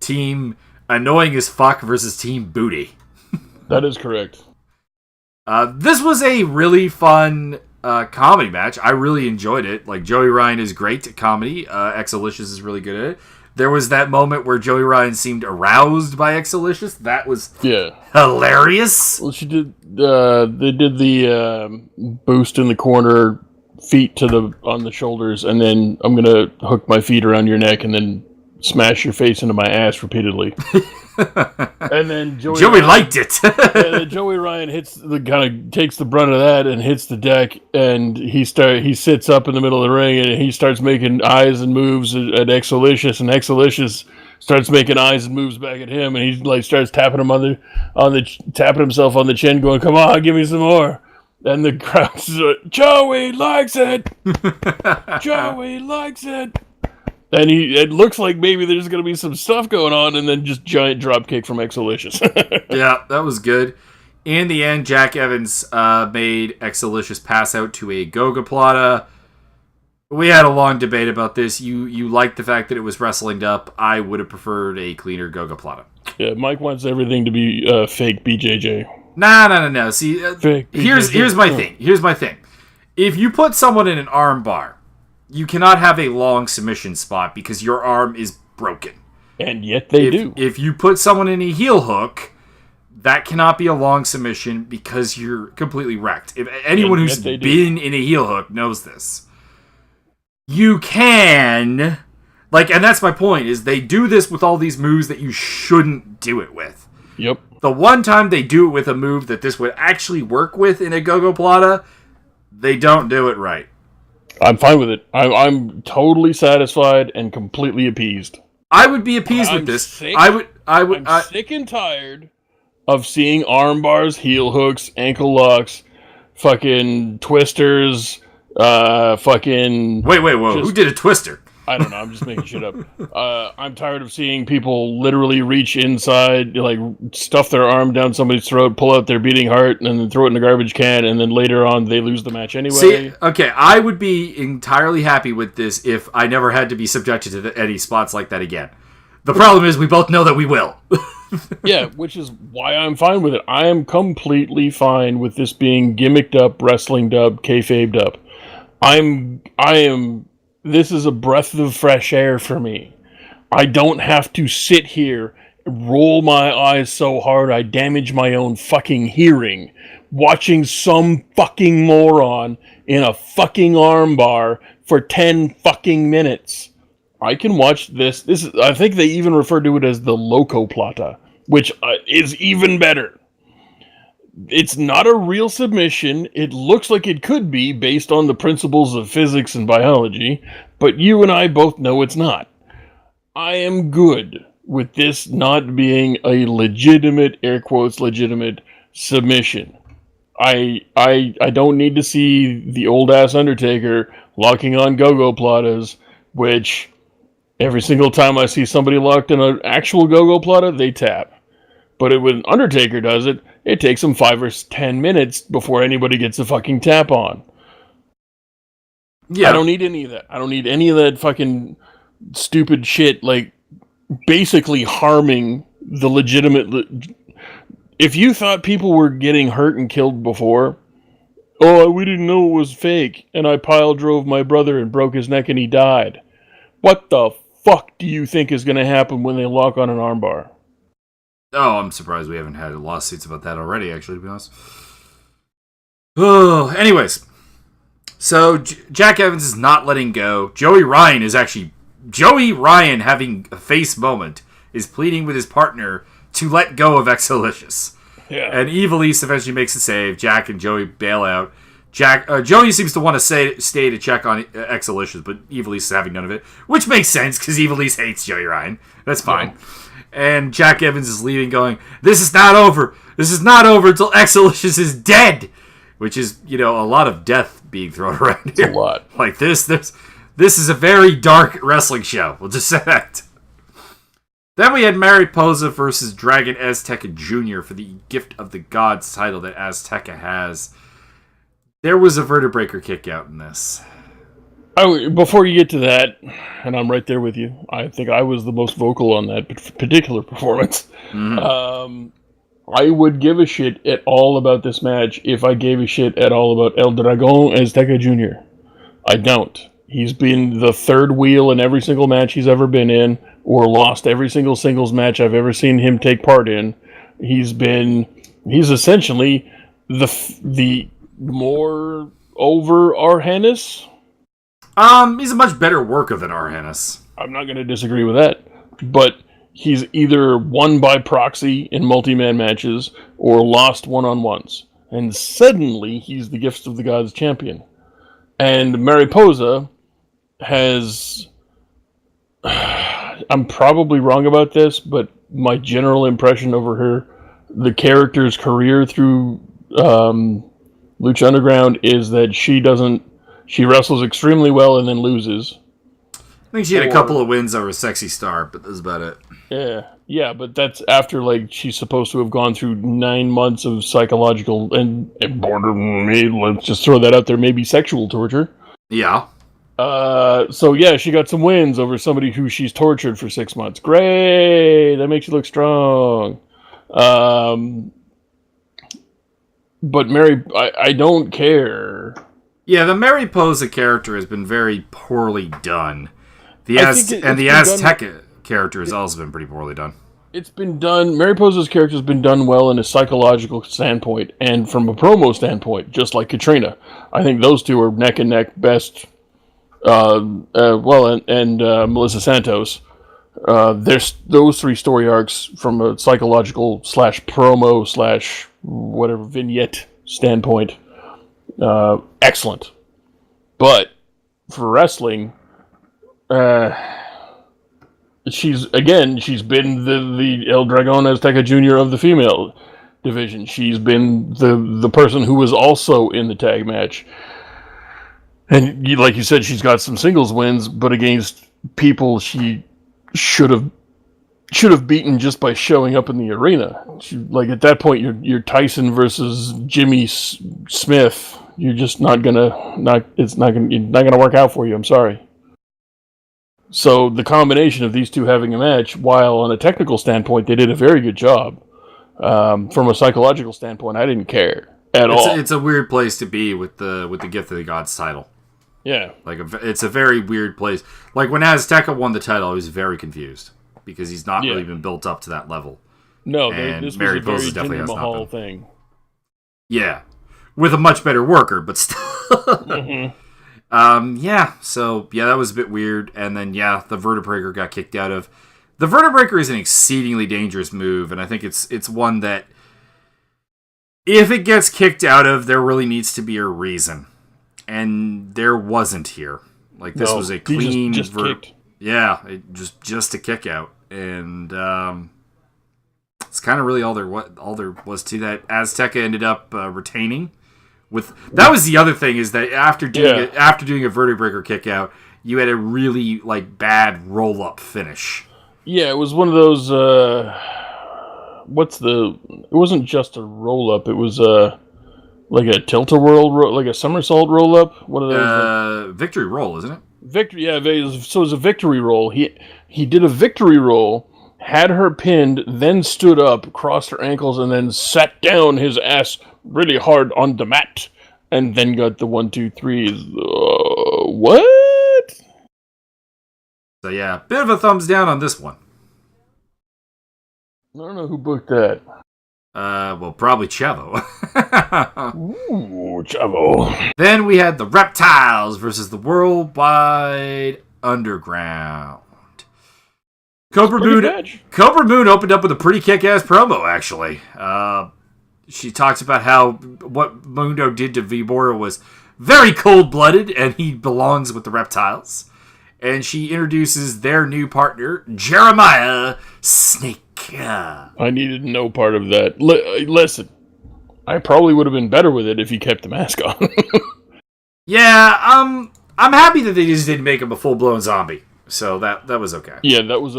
Team Annoying as Fuck versus Team Booty. That is correct. This was a really fun comedy match. I really enjoyed it. Like, Joey Ryan is great at comedy. Exolicious is really good at it. There was that moment where Joey Ryan seemed aroused by Exolicious. That was hilarious. Well, she did. They did the boost in the corner, feet on the shoulders, and then I'm gonna hook my feet around your neck and then smash your face into my ass repeatedly. And then Joey Ryan, liked it. And then Joey Ryan takes the brunt of that and hits the deck, and he sits up in the middle of the ring and he starts making eyes and moves at Exolicious, and Exolicious starts making eyes and moves back at him, and he like starts tapping him tapping himself on the chin, going, "Come on, give me some more." And the crowd's like, "Joey likes it. Joey likes it." And it looks like maybe there's going to be some stuff going on, and then just giant drop kick from Exolicious. Yeah, that was good. In the end, Jack Evans made Exolicious pass out to a Gogoplata. We had a long debate about this. You liked the fact that it was wrestling up. I would have preferred a cleaner Gogoplata. Yeah, Mike wants everything to be fake BJJ. No. See, here's my thing. Here's my thing. If you put someone in an arm bar, you cannot have a long submission spot because your arm is broken. And yet they do. If you put someone in a heel hook, that cannot be a long submission because you're completely wrecked. If anyone who's been in a heel hook knows this. You can, and that's my point, is they do this with all these moves that you shouldn't do it with. Yep. The one time they do it with a move that this would actually work with in a Gogoplata, they don't do it right. I'm fine with it. I'm totally satisfied and completely appeased. I would be appeased with this. I'm sick and tired of seeing arm bars, heel hooks, ankle locks, fucking twisters, fucking... Wait, whoa. Who did a twister? I don't know. I'm just making shit up. I'm tired of seeing people literally reach inside, stuff their arm down somebody's throat, pull out their beating heart, and then throw it in the garbage can, and then later on they lose the match anyway. See, okay, I would be entirely happy with this if I never had to be subjected to any spots like that again. The problem is we both know that we will. Yeah, which is why I'm fine with it. I am completely fine with this being gimmicked up, wrestling up, kayfabed up. This is a breath of fresh air for me. I don't have to sit here, roll my eyes so hard I damage my own fucking hearing, watching some fucking moron in a fucking armbar for 10 fucking minutes. I can watch this. I think they even refer to it as the Loco Plata, which is even better. It's not a real submission. It looks like it could be based on the principles of physics and biology, but you and I both know it's not. I am good with this not being a legitimate, air quotes, legitimate submission. I don't need to see the old-ass Undertaker locking on Gogoplatas, which every single time I see somebody locked in an actual Gogoplata, they tap. But when Undertaker does it, it takes him 5 or 10 minutes before anybody gets a fucking tap on. Yeah. I don't need any of that. I don't need any of that fucking stupid shit, basically harming the legitimate... If you thought people were getting hurt and killed before, we didn't know it was fake, and I pile drove my brother and broke his neck and he died. What the fuck do you think is going to happen when they lock on an armbar? Oh, I'm surprised we haven't had lawsuits about that already, actually, to be honest. Oh, anyways. So, Jack Evans is not letting go. Joey Ryan, having a face moment, is pleading with his partner to let go of Exolicious. Yeah. And Evilise eventually makes a save. Jack and Joey bail out. Joey seems to want to stay to check on Exolicious, but Evilise is having none of it. Which makes sense, because Evilise hates Joey Ryan. That's fine. Yeah. And Jack Evans is leaving going, this is not over. This is not over until Exolicious is dead. Which is, a lot of death being thrown around here. It's a lot. Like this is a very dark wrestling show. We'll just say that. Then we had Mariposa versus Dragon Azteca Jr. for the Gift of the Gods title that Azteca has. There was a vertebraker kick out in this. Before you get to that, and I'm right there with you, I think I was the most vocal on that particular performance. I would give a shit at all about this match if I gave a shit at all about El Dragon Azteca Jr. I don't. He's been the third wheel in every single match he's ever been in, or lost every single singles match I've ever seen him take part in. He's essentially the more over Arhennis. He's a much better worker than Arhennis. I'm not going to disagree with that, but he's either won by proxy in multi-man matches or lost one-on-ones, and suddenly he's the Gifts of the Gods champion. And Mariposa has... I'm probably wrong about this, but my general impression over her, the character's career through Lucha Underground, is that she wrestles extremely well and then loses. I think she had a couple of wins over Sexy Star, but that's about it. Yeah, but that's after, like, she's supposed to have gone through 9 months of psychological and let's just throw that out there, maybe sexual torture. Yeah. So yeah, she got some wins over somebody who she's tortured for 6 months. Great! That makes you look strong. But I don't care. Yeah, the Mariposa character has been very poorly done. The Azteca character has also been pretty poorly done. It's been done. Mariposa's character has been done well in a psychological standpoint and from a promo standpoint, just like Katrina. I think those two are neck and neck best. Melissa Santos. There's those 3 story arcs from a psychological / promo / whatever vignette standpoint. Excellent. But for wrestling, she's been the El Dragon Azteca Jr. of the female division. She's been the person who was also in the tag match. And like you said, she's got some singles wins, but against people she should have beaten just by showing up in the arena. At that point, you're Tyson versus Jimmy Smith. You're just not gonna work out for you. I'm sorry. So the combination of these two having a match, while on a technical standpoint they did a very good job, from a psychological standpoint, I didn't care at all. It's a weird place to be with the Gift of the Gods title. Yeah. It's a very weird place. Like, when Azteca won the title, I was very confused, because he's not really been built up to that level. No, this was a very Jinder Mahal thing. Yeah. With a much better worker, but still. Mm-hmm. That was a bit weird. And then, the Vertebreaker got kicked out of. The Vertebreaker is an exceedingly dangerous move, and I think it's one that, if it gets kicked out of, there really needs to be a reason. And there wasn't here. Like, this was a clean... just kicked. Yeah, just a kick out. And it's kind of really all there was to that. Azteca ended up retaining. That was the other thing, is that after doing a Vertebreaker kick out, you had a really bad roll-up finish. Yeah, it was one of those... It wasn't just a roll-up, it was... like a tilt-a-whirl, like a somersault roll-up? One of those? Victory roll, isn't it? Victory, yeah. So it was a victory roll. He did a victory roll, had her pinned, then stood up, crossed her ankles, and then sat down his ass really hard on the mat, and then got the 1, 2, 3. What? So yeah, bit of a thumbs down on this one. I don't know who booked that. Probably Chavo. Ooh, Chavo. Then we had the Reptiles versus the Worldwide Underground. Cobra Moon opened up with a pretty kick-ass promo, actually. She talks about what Mundo did to Vibora was very cold-blooded, and he belongs with the Reptiles. And she introduces their new partner, Jeremiah Snake. I needed no part of that. Listen, I probably would have been better with it if he kept the mask on. Yeah, I'm happy that they just didn't make him a full-blown zombie. So that was okay. Yeah, that was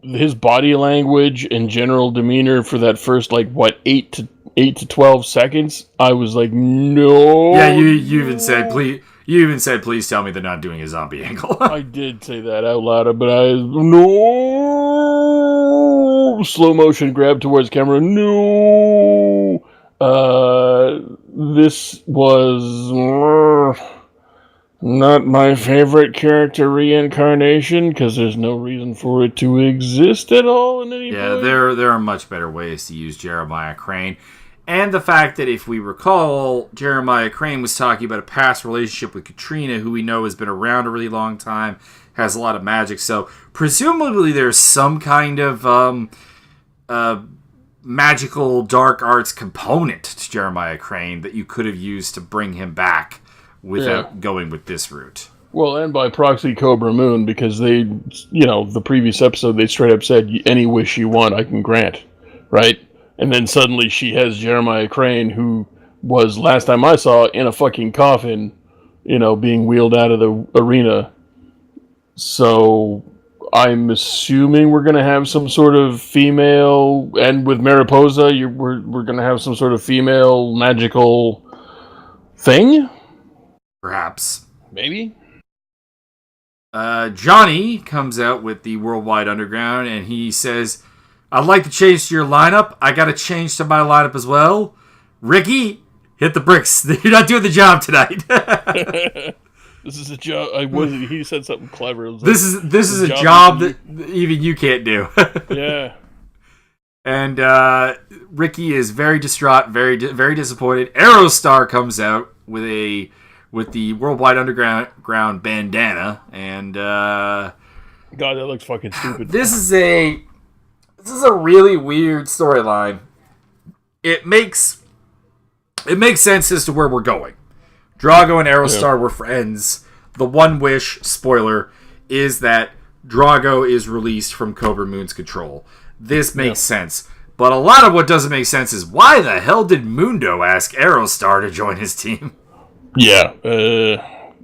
his body language and general demeanor for that first 8 to 12 seconds, I was like, no. Yeah, you even said, please. You even said, please tell me they're not doing a zombie angle. I did say that out loud, but no slow motion grab towards camera. No, this was not my favorite character reincarnation because there's no reason for it to exist at all in any point. There are much better ways to use Jeremiah Crane. And the fact that, if we recall, Jeremiah Crane was talking about a past relationship with Katrina, who we know has been around a really long time, has a lot of magic. So presumably there's some kind of magical dark arts component to Jeremiah Crane that you could have used to bring him back without going with this route. Well, and by proxy Cobra Moon, because they, the previous episode, they straight up said, any wish you want, I can grant, right? And then suddenly she has Jeremiah Crane, who was, last time I saw, in a fucking coffin, being wheeled out of the arena. So I'm assuming we're going to have some sort of female, and with Mariposa, we're going to have some sort of female magical thing? Perhaps. Maybe? Johnny comes out with the Worldwide Underground, and he says, I'd like to change to your lineup. I got to change to my lineup as well. Ricky, hit the bricks. You're not doing the job tonight. This is a job. He said something clever. This is a job that even you can't do. Yeah. And Ricky is very distraught, very very disappointed. Aerostar comes out with the Worldwide Underground bandana, and God, that looks fucking stupid. This is a really weird storyline. It makes sense as to where we're going. Drago and Aerostar were friends. The one wish, spoiler, is that Drago is released from Cobra Moon's control. This makes sense. But a lot of what doesn't make sense is, why the hell did Mundo ask Aerostar to join his team? Yeah.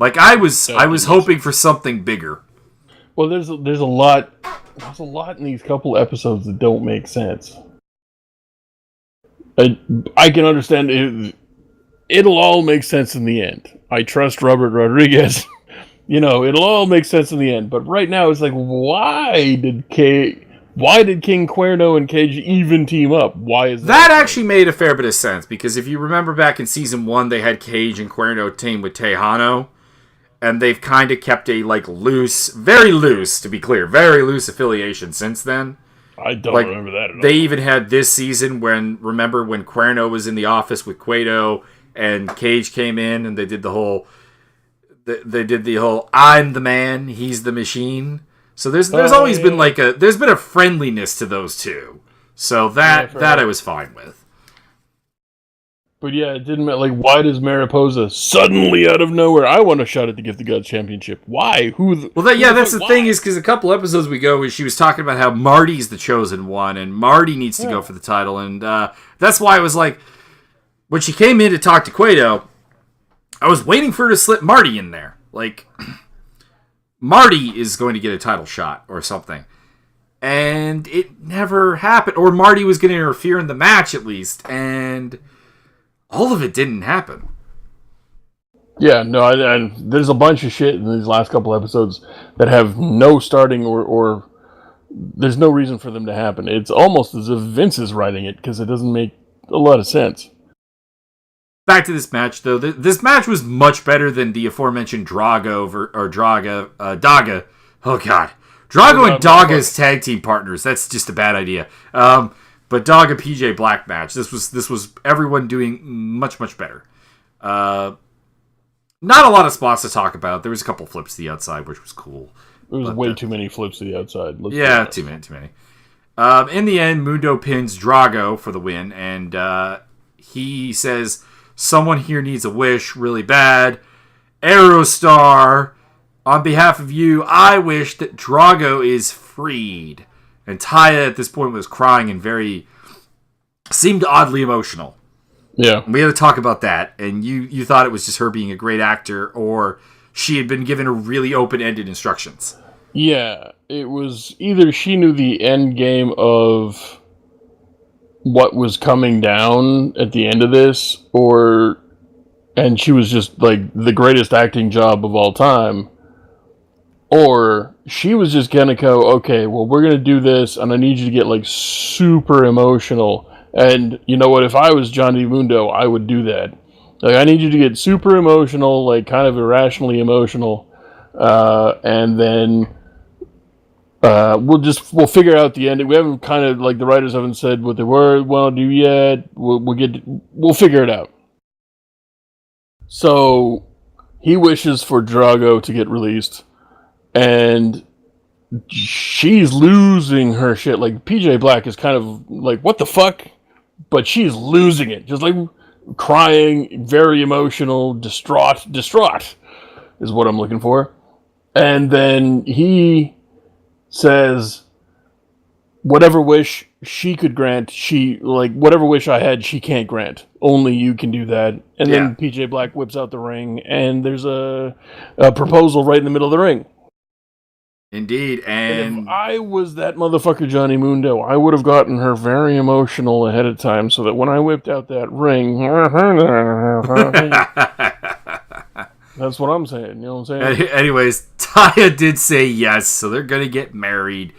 I was hoping for something bigger. Well, there's a lot in these couple episodes that don't make sense. I can understand it. It'll all make sense in the end. I trust Robert Rodriguez. It'll all make sense in the end. But right now, it's like, why did King Cuerno and Cage even team up? Why is that? That actually made a fair bit of sense, because if you remember back in season 1, they had Cage and Cuerno team with Tejano, and they've kind of kept a very loose, to be clear, very loose affiliation since then. I don't remember that at all. They even had this season when Cuerno was in the office with Cueto and Cage came in, and they did the whole I'm the man, he's the machine. So there's always been there's been a friendliness to those two. So that I was fine with. But yeah, it didn't matter. Why does Mariposa suddenly out of nowhere? I want a shot at the Gift of God Championship. Why? That's the thing, is because a couple episodes ago, she was talking about how Marty's the chosen one, and Marty needs to go for the title, and that's why I was like, when she came in to talk to Cueto, I was waiting for her to slip Marty in there. Marty is going to get a title shot or something. And it never happened. Or Marty was going to interfere in the match at least. And all of it didn't happen. Yeah, no, and there's a bunch of shit in these last couple episodes that have no starting or there's no reason for them to happen. It's almost as if Vince is writing it, because it doesn't make a lot of sense. Back to this match, though. This match was much better than the aforementioned Daga. Oh, God. Drago and Daga's tag team partners. That's just a bad idea. But Daga PJ Black match. This was everyone doing much, much better. Not a lot of spots to talk about. There was a couple flips to the outside, which was cool. There was way too many flips to the outside. Too many. In the end, Mundo pins Drago for the win, and he says, someone here needs a wish really bad. Aerostar, on behalf of you, I wish that Drago is freed. And Taya at this point was crying and seemed oddly emotional. Yeah. We had to talk about that, and you thought it was just her being a great actor, or she had been given a really open-ended instructions. Yeah, it was either she knew the end game of what was coming down at the end of this, or and she was just like the greatest acting job of all time, or she was just gonna go, okay, well, we're gonna do this, and I need you to get like super emotional. And you know what? If I was Johnny Mundo, I would do that. Like, I need you to get super emotional, like kind of irrationally emotional, and then we'll figure out the ending. We haven't kind of like the writers haven't said what they want to do yet. We'll figure it out. So he wishes for Drago to get released, and she's losing her shit. Like, PJ Black is kind of like, what the fuck? But she's losing it, just like crying, very emotional, distraught is what I'm looking for. And then he says, whatever wish she could grant, whatever wish I had, she can't grant. Only you can do that. And then PJ Black whips out the ring, and there's a proposal right in the middle of the ring. Indeed, and if I was that motherfucker Johnny Mundo, I would have gotten her very emotional ahead of time, so that when I whipped out that ring, that's what I'm saying. You know what I'm saying? Anyways, Taya did say yes, so they're gonna get married,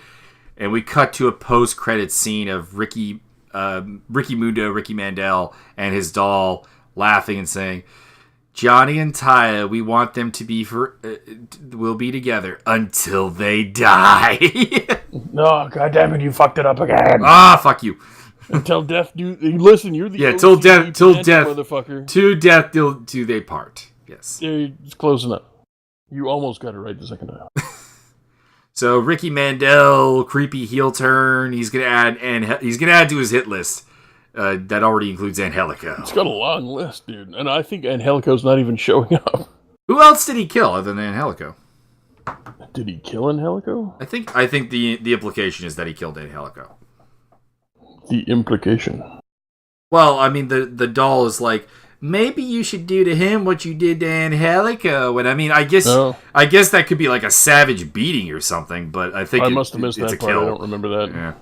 and we cut to a post-credit scene of Ricky Mundo, Ricky Mandel, and his doll laughing and saying, Johnny and Taya, we want them to be we'll be together until they die. No, goddammit, you fucked it up again. Ah, fuck you. Until death do. Listen, you're the till death, motherfucker. To death do they part. Yes, it's close enough. You almost got it right the second time. So Ricky Mandel, creepy heel turn. He's gonna add to his hit list. That already includes Angelico. It's got a long list, dude. And I think Angelico's not even showing up. Who else did he kill other than Angelico? Did he kill Angelico? I think the implication is that he killed Angelico. The implication? Well, I mean, the doll is like, maybe you should do to him what you did to Angelico. And I mean, I guess that could be like a savage beating or something, but I think I must have missed that part. Kill. I don't remember that. Yeah.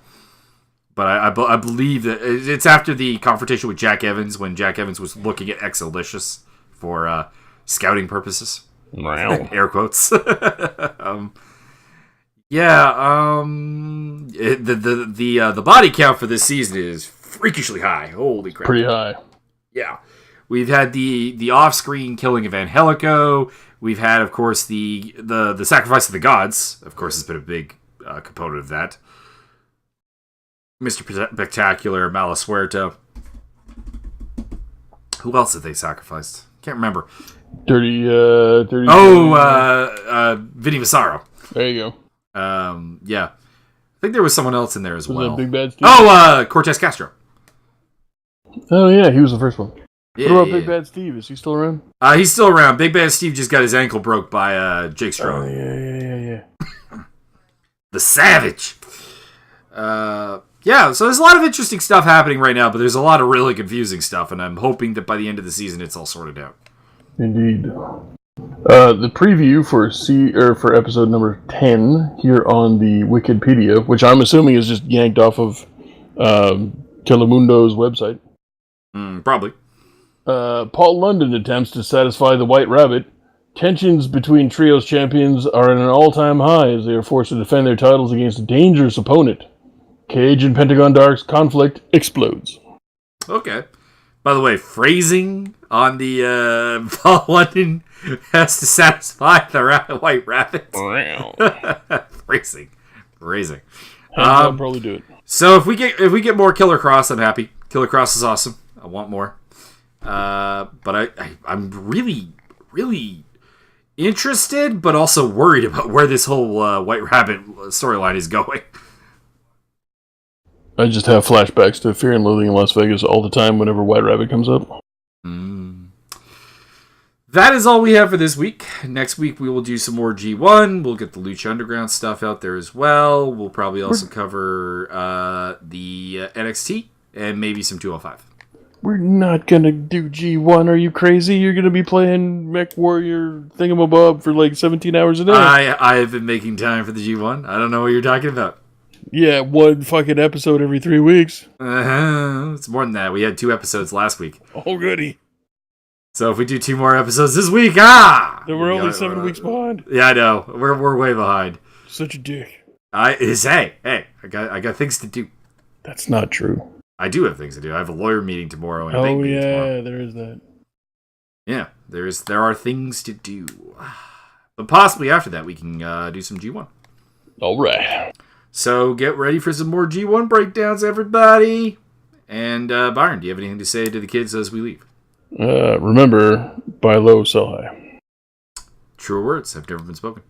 But I believe that it's after the confrontation with Jack Evans, when Jack Evans was looking at Exalicious for scouting purposes. Wow. Air quotes. The body count for this season is freakishly high. Holy crap. Pretty high. Yeah. We've had the off-screen killing of Angelico. We've had, of course, the sacrifice of the gods. Of course, has been a big component of that. Mr. Spectacular, Malasuerto. Who else have they sacrificed? Can't remember. Dirty. Vinny Vasaro. There you go. Yeah. I think there was someone else in there as well. Big Bad Steve? Cortez Castro. Oh, yeah, he was the first one. Yeah, what about Big Bad Steve? Is he still around? He's still around. Big Bad Steve just got his ankle broke by Jake Strong. Oh, yeah. The Savage. Yeah, so there's a lot of interesting stuff happening right now, but there's a lot of really confusing stuff, and I'm hoping that by the end of the season it's all sorted out. Indeed. The preview for episode number 10 here on the Wikipedia, which I'm assuming is just yanked off of Telemundo's website. Probably. Paul London attempts to satisfy the White Rabbit. Tensions between Trios champions are at an all-time high as they are forced to defend their titles against a dangerous opponent. Cage and Pentagon Dark's conflict explodes. Okay. By the way, phrasing on the Paul London has to satisfy the White Rabbit. Phrasing. I'll probably do it. So if we get more Killer Cross, I'm happy. Killer Cross is awesome. I want more. But I'm really, really interested, but also worried about where this whole White Rabbit storyline is going. I just have flashbacks to Fear and Loathing in Las Vegas all the time whenever White Rabbit comes up. That is all we have for this week. Next week we will do some more G1. We'll get the Lucha Underground stuff out there as well. We'll probably also cover the NXT and maybe some 205. We're not going to do G1. Are you crazy? You're going to be playing Mech Warrior thingamabob for like 17 hours a day. I have been making time for the G1. I don't know what you're talking about. Yeah, one fucking episode every 3 weeks. It's more than that. We had 2 episodes last week. Oh, goody. So if we do 2 more episodes this week, Then we're only 7 weeks behind. Yeah, I know. We're way behind. Such a dick. Hey, I got things to do. That's not true. I do have things to do. I have a lawyer meeting tomorrow and a Oh bank meeting tomorrow. yeah, there is that. Yeah, there are things to do. But possibly after that, we can do some G1. All right. So get ready for some more G1 breakdowns, everybody. And Byron, do you have anything to say to the kids as we leave? Remember, buy low, sell high. Truer words have never been spoken.